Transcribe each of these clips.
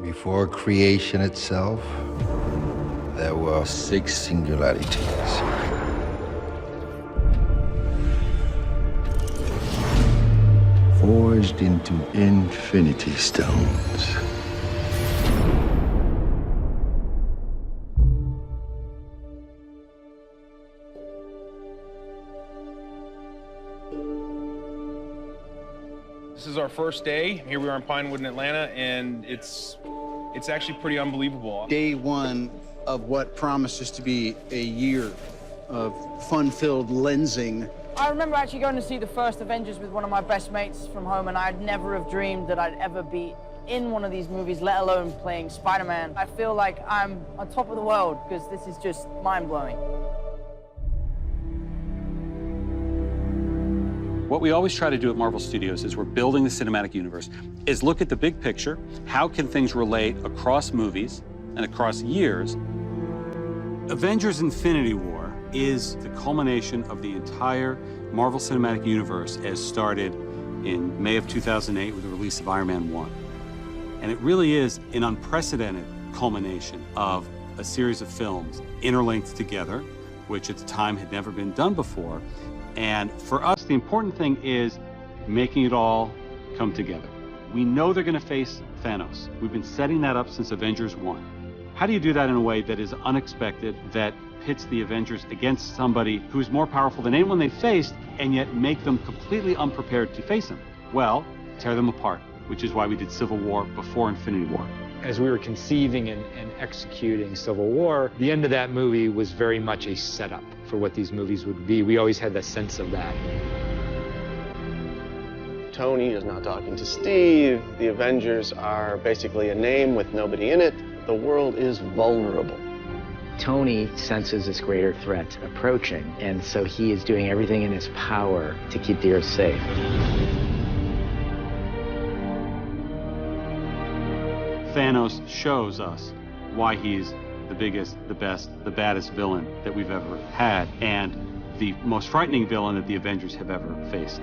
Before creation itself, there were 6 singularities. Forged into infinity stones. This is our first day. Here we are in Pinewood in Atlanta, and it's actually pretty unbelievable. Day one of what promises to be a year of fun-filled lensing. I remember actually going to see the first Avengers with one of my best mates from home, and I'd never have dreamed that I'd ever be in one of these movies, let alone playing Spider-Man. I feel like I'm on top of the world because this is just mind-blowing. What we always try to do at Marvel Studios is we're building the cinematic universe, is look at the big picture. How can things relate across movies and across years? Avengers Infinity War is the culmination of the entire Marvel Cinematic Universe as started in May of 2008 with the release of Iron Man 1. And it really is an unprecedented culmination of a series of films interlinked together, which at the time had never been done before. And for us, the important thing is making it all come together. We know they're going to face Thanos. We've been setting that up since Avengers 1. How do you do that in a way that is unexpected, that pits the Avengers against somebody who's more powerful than anyone they've faced, and yet make them completely unprepared to face him? Well, tear them apart, which is why we did Civil War before Infinity War. As we were conceiving and executing Civil War, the end of that movie was very much a setup for what these movies would be. We always had that sense of that. Tony is not talking to Steve. The Avengers are basically a name with nobody in it. The world is vulnerable. Tony senses this greater threat approaching, and so he is doing everything in his power to keep the Earth safe. Thanos shows us why he's the biggest, the best, the baddest villain that we've ever had, and the most frightening villain that the Avengers have ever faced.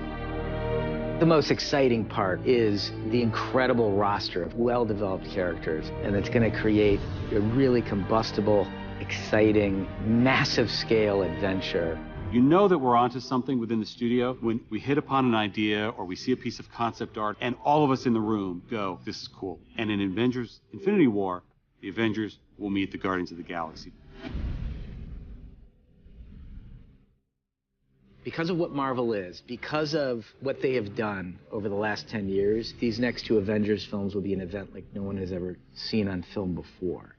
The most exciting part is the incredible roster of well-developed characters, and it's going to create a really combustible, exciting, massive-scale adventure. You know that we're onto something within the studio when we hit upon an idea or we see a piece of concept art and all of us in the room go, this is cool. And in Avengers Infinity War, the Avengers will meet the Guardians of the Galaxy. Because of what Marvel is, because of what they have done over the last 10 years, these next 2 Avengers films will be an event like no one has ever seen on film before.